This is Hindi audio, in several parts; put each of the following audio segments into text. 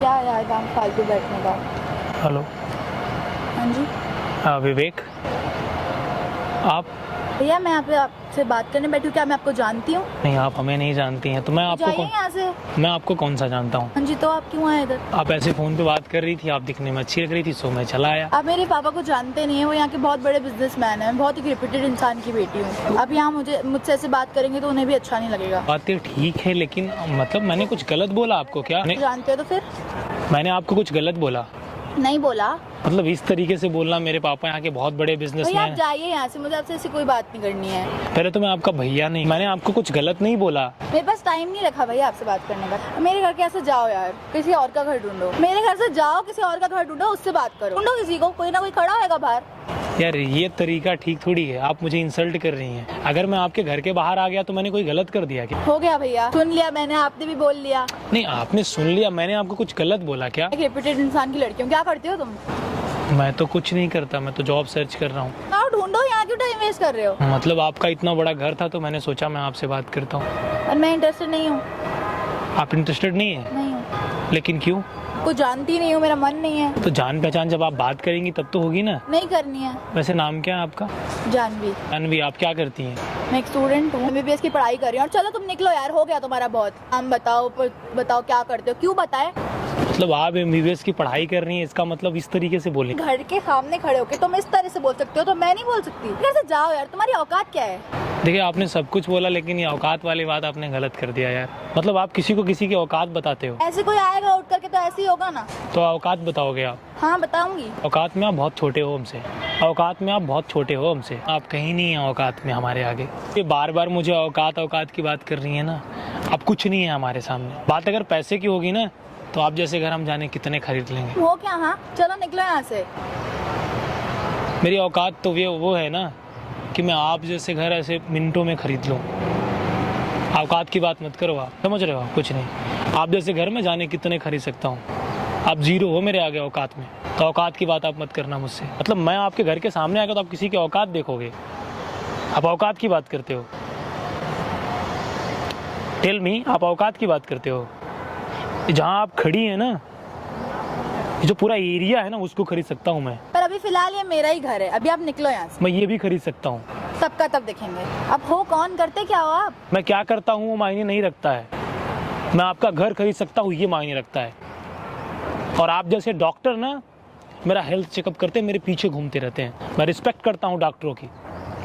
क्या यार काम फालतू बैठने का। हेलो। हाँ जी विवेक, आप? भैया मैं आपसे बात करने बैठी हूँ, क्या मैं आपको जानती हूँ? नहीं, आप हमें नहीं जानती हैं तो मैं आपको जाइए यहाँ से। मैं आपको कौन सा जानता हूँ? हाँ जी, तो आप क्यों आए इधर? आप ऐसे फ़ोन पे बात कर रही थी, आप दिखने में अच्छी लग रही थी, सो मैं चला आया। आप मेरे पापा को जानते नहीं है, वो यहाँ के बहुत बड़े बिजनेसमैन हैं, मैं बहुत ही रिप्यूटेड इंसान की बेटी हूँ। आप यहाँ मुझसे ऐसे बात करेंगे तो उन्हें भी अच्छा नहीं लगेगा। बातें ठीक है, लेकिन मतलब मैंने कुछ गलत बोला आपको क्या? जानते हो तो फिर? मैंने आपको कुछ गलत बोला? नहीं बोला। मतलब इस तरीके से बोलना, मेरे पापा यहाँ के बहुत बड़े भैया बिजनेसमैन आप हैं। जाइए यहाँ से, मुझे आपसे ऐसी कोई बात नहीं करनी है। पहले तो मैं आपका भैया नहीं, मैंने आपको कुछ गलत नहीं बोला। मेरे पास टाइम नहीं रखा भैया आपसे बात करने का। मेरे घर के ऐसे जाओ यार, किसी और का घर ढूंढो। मेरे घर से जाओ, किसी और का घर ढूंढो, उससे बात करो। ढूंढो किसी को, कोई ना कोई खड़ा होगा बाहर। यार ये तरीका ठीक थोड़ी है, आप मुझे इंसल्ट कर रही हैं। अगर मैं आपके घर के बाहर आ गया तो मैंने कोई गलत कर दिया क्या? हो गया भैया, सुन लिया मैंने, आपने भी बोल लिया। नहीं, आपने सुन लिया, मैंने आपको कुछ गलत बोला क्या? एक रिप्यूटेड इंसान की लड़की हूँ, क्या करती हो तुम? मैं तो कुछ नहीं करता, मैं तो जॉब सर्च कर रहा हूँ। आओ ढूंढो, यहाँ क्यों टाइम वेस्ट कर रहे हो? मतलब आपका इतना बड़ा घर था तो मैंने सोचा मैं आपसे बात करता हूँ। और मैं इंटरेस्टेड नहीं हूँ। आप इंटरेस्टेड नहीं है? नहीं हूँ। लेकिन क्यों? कुछ जानती नहीं हूँ, मेरा मन नहीं है। तो जान पहचान जब आप बात करेंगी तब तो होगी ना। नहीं करनी है। वैसे नाम क्या है आपका? जानवी। जानवी, आप क्या करती हैं? मैं एक स्टूडेंट हूँ, MBBS की पढ़ाई कर रही हूँ। और चलो तुम निकलो यार, हो गया तुम्हारा बहुत। हम बताओ क्या करते हो, क्यों बताए? मतलब आप MBBS की पढ़ाई कर रही हैं, इसका मतलब इस तरीके से बोलें? घर के सामने खड़े होके तुम इस तरह से बोल सकते हो तो मैं नहीं बोल सकती? घर से जाओ यार, तुम्हारी औकात क्या है? देखिए, आपने सब कुछ बोला, लेकिन ये औकात वाली बात आपने गलत कर दिया यार। मतलब आप किसी को किसी की औकात बताते हो? ऐसे कोई आएगा उठ करके तो ऐसे ही होगा ना। तो औकात बताओगे आप? हाँ बताऊंगी। औकात में आप बहुत छोटे हो हमसे। औकात में आप बहुत छोटे हो हमसे। आप कहीं नहीं है औकात में हमारे आगे। ये बार बार मुझे औकात की बात कर रही है ना। अब कुछ नहीं है हमारे सामने। बात अगर पैसे की होगी ना तो आप जैसे घर हम जाने कितने खरीद लेंगे। वो क्या? हाँ चलो निकलो यहाँ से। मेरी औकात तो वो है ना कि मैं आप जैसे घर ऐसे मिनटों में खरीद लूँ। औकात की बात मत करो, आप समझ रहे हो? कुछ नहीं, आप जैसे घर में जाने कितने खरीद सकता हूँ। आप जीरो हो मेरे आगे औकात में, तो औकात की बात आप मत करना मुझसे। मतलब मैं आपके घर के सामने आएगा तो आप किसी की औकात देखोगे? आप औकात की बात करते हो? टेल मी, आप औकात की बात करते हो? जहाँ आप खड़ी है ना, जो पूरा एरिया है ना, उसको खरीद सकता हूँ मैं। पर अभी फिलहाल ये मेरा ही घर है, अभी आप निकलो यहाँ से। मैं ये भी खरीद सकता हूँ। सबका तब देखेंगे। अब हो कौन, करते क्या हो आप? मैं क्या करता हूँ वो मायने नहीं रखता है। मैं आपका घर खरीद सकता हूँ ये मायने रखता है। और आप जैसे डॉक्टर ना मेरा हेल्थ चेकअप करते हैं, मेरे पीछे घूमते रहते हैं। मैं रिस्पेक्ट करता हूँ डॉक्टरों की,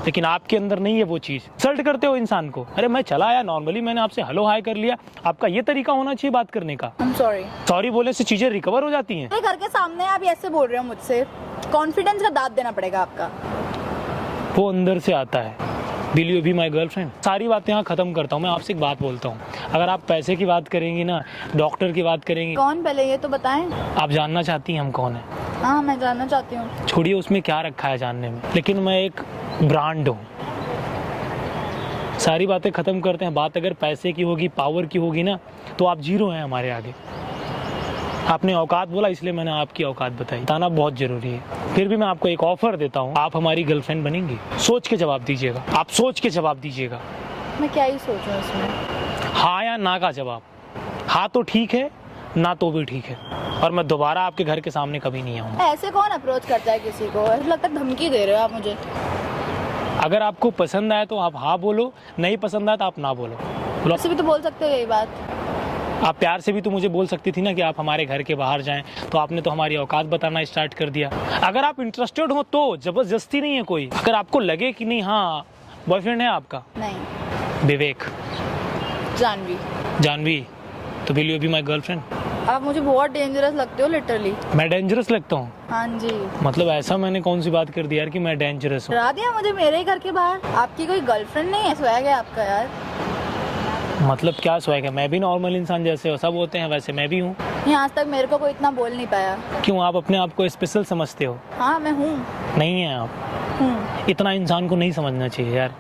लेकिन आपके अंदर नहीं है वो चीज़। इंसल्ट करते हो इंसान को। अरे मैं चला आया, नॉर्मली मैंने आपसे हेलो हाय कर लिया। आपका ये तरीका होना चाहिए बात करने का। I'm sorry। सॉरी बोलने से चीज़ें रिकवर हो जाती हैं। मेरे घर के सामने आप ऐसे बोल रहे हो मुझसे, कॉन्फिडेंस का दाद देना पड़ेगा आपका। वो अंदर से आता है। Will you be my girlfriend? सारी बातें यहाँ खत्म करता हूँ। मैं आपसे एक बात बोलता हूँ, अगर आप पैसे की बात करेंगी ना, डॉक्टर की बात करेंगी। कौन पहले ये तो बताएं। आप जानना चाहती हैं हम कौन है? हाँ मैं जानना चाहती हूँ। छोड़िए उसमें क्या रखा है जानने में, लेकिन मैं एक ब्रांड हूँ। सारी बातें खत्म करते हैं। बात अगर पैसे की होगी, पावर की होगी ना, तो आप जीरो हैं हमारे आगे। आपने औकात बोला इसलिए मैंने आपकी औकात बताई। बताना बहुत जरूरी है। फिर भी मैं आपको एक ऑफर देता हूँ, आप हमारी गर्लफ्रेंड बनेंगी? सोच के जवाब दीजिएगा, आप सोच के जवाब दीजिएगा। मैं क्या ही सोचूं इसमें? हाँ या ना का जवाब। हाँ तो ठीक है, ना तो भी ठीक है। और मैं दोबारा आपके घर के सामने कभी नहीं आऊँगा। ऐसे कौन अप्रोच करता है किसी को? ऐसा लगता है धमकी दे रहे हो आप मुझे। अगर आपको पसंद आए तो आप हाँ बोलो, नहीं पसंद आए तो आप ना बोलो। बोलो। ऐसे भी तो बोल सकते हो यही बात। आप प्यार से भी तो मुझे बोल सकती थी ना कि आप हमारे घर के बाहर जाएं। तो आपने तो हमारी औकात बताना स्टार्ट कर दिया। अगर आप इंटरेस्टेड हो तो जबरदस्ती नहीं है कोई। अगर आपको लगे कि नहीं हाँ बॉयफ्रेंड है आपका? नहीं। विवेक। जानवी। जानवी, तो will you be my girlfriend? आप मुझे बहुत डेंजरस लगते हो लिटरली। मैं डेंजरस लगता हूँ? हाँ जी। मतलब ऐसा मैंने कौन सी बात कर दी यार कि मैं डेंजरस हूँ? डरा दिया मुझे मेरे ही घर के बाहर। आपकी कोई गर्लफ्रेंड नहीं है? स्वैग है आपका यार। मतलब क्या स्वैग है? मैं भी नॉर्मल इंसान जैसे हो सब होते हैं वैसे मैं भी हूँ। नहीं आज तक मेरे को कोई इतना बोल नहीं पाया। क्यों, आप अपने आप को स्पेशल समझते हो? हाँ मैं हूँ। नहीं है आप। हूँ। इतना इंसान को नहीं समझना चाहिए यार।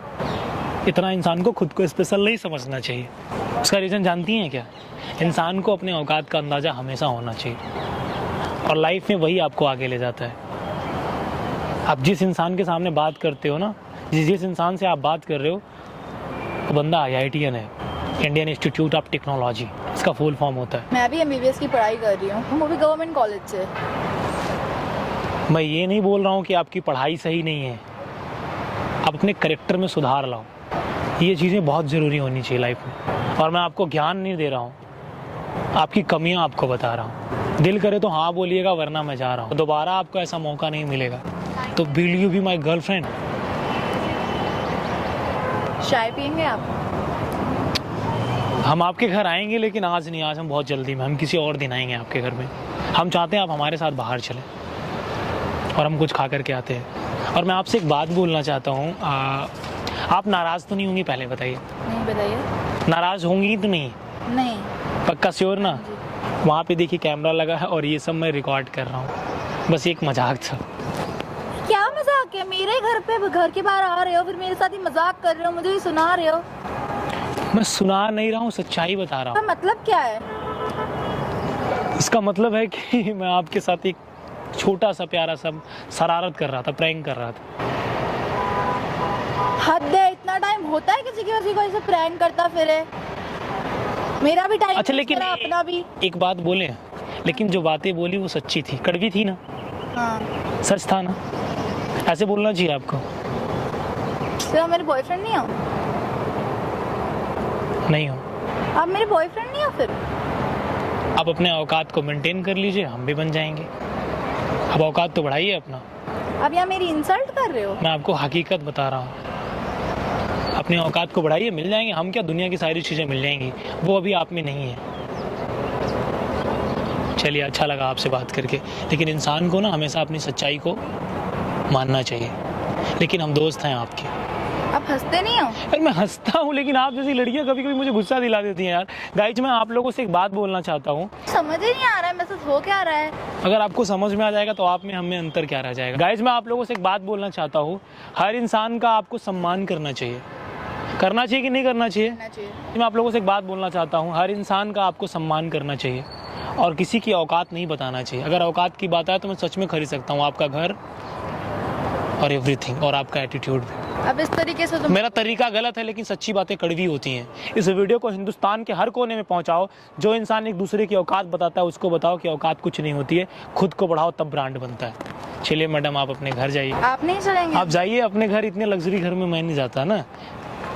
इतना इंसान को खुद को स्पेशल नहीं समझना चाहिए। उसका रीज़न जानती हैं क्या? इंसान को अपने औकात का अंदाज़ा हमेशा होना चाहिए, और लाइफ में वही आपको आगे ले जाता है। आप जिस इंसान के सामने बात करते हो ना, जिस इंसान से आप बात कर रहे हो, वो बंदा IITian है, इंडियन इंस्टीट्यूट ऑफ टेक्नोलॉजी। इसका फुल फॉर्म होता है। मैं भी MBBS की पढ़ाई कर रही हूँ, वो भी गवर्नमेंट कॉलेज से। मैं ये नहीं बोल रहा हूँ कि आपकी पढ़ाई सही नहीं है, आप अपने करेक्टर में सुधार लाओ। ये चीज़ें बहुत ज़रूरी होनी चाहिए लाइफ में। और मैं आपको ज्ञान नहीं दे रहा हूँ, आपकी कमियाँ आपको बता रहा हूँ। दिल करे तो हाँ बोलिएगा, वरना मैं जा रहा हूँ। दोबारा आपको ऐसा मौका नहीं मिलेगा। तो will you be my girlfriend? चाय पियेंगे आप? हम आपके घर आएंगे, लेकिन आज नहीं, आज हम बहुत जल्दी में, हम किसी और दिन आएंगे आपके घर में। हम चाहते हैं आप हमारे साथ बाहर चलें और हम कुछ खा करके आते हैं। और मैं आपसे एक बात बोलना चाहता हूँ, आप नाराज़ तो नहीं होंगी? पहले बताइए। नहीं, बताइए। नाराज़ होंगी तो नहीं? नहीं। पक्का श्योर ना? वहाँ पे देखिए कैमरा लगा है और ये सब मैं रिकॉर्ड कर रहा हूँ, बस एक मजाक था। क्या मजाक है? मेरे घर पे, घर के बाहर आ रहे हो, फिर मेरे साथ ही मजाक कर रहे हो, मुझे ही सुना रहे हो। मैं सुना नहीं रहा हूँ, सच्चाई बता रहा हूँ। मतलब क्या है? इसका मतलब है कि मैं आपके साथ एक छोटा सा प्यारा सा शरारत कर रहा था, प्रैंक कर रहा था। हद है, इतना टाइम होता है किसी को ऐसे प्रैंक करता फिरे? मेरा भी टाइम। अच्छा, लेकिन अपना भी एक बात बोले, लेकिन जो बातें बोली वो सच्ची थी, कड़वी थी ना? हाँ। सच था ना? ऐसे बोलना चाहिए आपको। फिर आप मेरे बॉयफ्रेंड नहीं हो? नहीं हो? आप मेरे बॉयफ्रेंड नहीं हो फिर? आप अपने औकात को मेंटेन कर लीजिए, हम भी बन जाएंगे। अब औकात तो बढ़ाइए अपना। अब यहाँ मेरी इंसल्ट कर रहे हो? मैं आपको हकीकत बता रहा हूँ, अपने औकात को बढ़ाइए, मिल जाएंगे हम। क्या, दुनिया की सारी चीज़ें मिल जाएंगी, वो अभी आप में नहीं है। चलिए, अच्छा लगा आपसे बात करके, लेकिन इंसान को ना हमेशा अपनी सच्चाई को मानना चाहिए। लेकिन हम दोस्त हैं आपके। आप हंसते नहीं हो? यार मैं हंसता हूँ, लेकिन आप जैसी लड़कियाँ कभी कभी मुझे गुस्सा दिला देती हैं यार। गाइज, मैं आप लोगों से एक बात बोलना चाहता हूँ। समझ ही नहीं आ रहा है मैसेज हो क्या रहा है। अगर आपको समझ में आ जाएगा तो आप में हम में अंतर क्या रह जाएगा। गाइज, मैं आप लोगों से एक बात बोलना चाहता हूँ, हर इंसान का आपको सम्मान करना चाहिए। करना चाहिए कि नहीं करना चाहिए? मैं आप लोगों से एक बात बोलना चाहता हूँ, हर इंसान का आपको सम्मान करना चाहिए और किसी की औकात नहीं बताना चाहिए। अगर औकात की बात आए तो मैं सच में खरीद सकता हूँ आपका घर और एवरीथिंग, और आपका एटीट्यूड भी। अब इस तरीके से मेरा तरीका गलत है, लेकिन सच्ची बातें कड़वी होती हैं। इस वीडियो को हिंदुस्तान के हर कोने में पहुंचाओ। जो इंसान एक दूसरे की औकात बताता है उसको बताओ कि औकात कुछ नहीं होती है, खुद को बढ़ाओ तब ब्रांड बनता है। चलिए मैडम, आप अपने घर जाइए। आप नहीं चलेंगे? आप जाइए अपने घर, इतने लग्जरी घर में मैं नहीं जाता ना,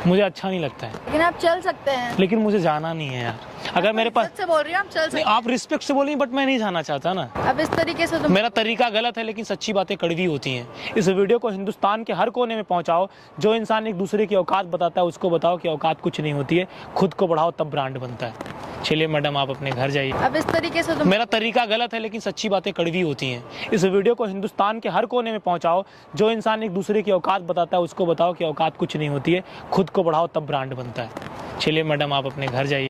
मुझे अच्छा नहीं लगता है। लेकिन आप चल सकते हैं। लेकिन मुझे जाना नहीं है यार। अगर मेरे पास से बोल रही हूँ, आप चल सकते हैं। आप रिस्पेक्ट से बोलिए, बट मैं नहीं जाना चाहता ना। अब इस तरीके से मेरा तरीका गलत है, लेकिन सच्ची बातें कड़वी होती हैं। इस वीडियो को हिंदुस्तान के हर कोने में पहुंचाओ। जो इंसान एक दूसरे की औकात बताता है उसको बताओ कि औकात कुछ नहीं होती है, खुद को बढ़ाओ तब ब्रांड बनता है। चलिए मैडम, आप अपने घर जाइए। अब इस तरीके से मेरा तरीका गलत है, लेकिन सच्ची बातें कड़वी होती हैं। इस वीडियो को हिंदुस्तान के हर कोने में पहुंचाओ। जो इंसान एक दूसरे की औकात बताता है उसको बताओ कि औकात कुछ नहीं होती है, खुद को बढ़ाओ तब ब्रांड बनता है। चलिए मैडम, आप अपने घर जाइए।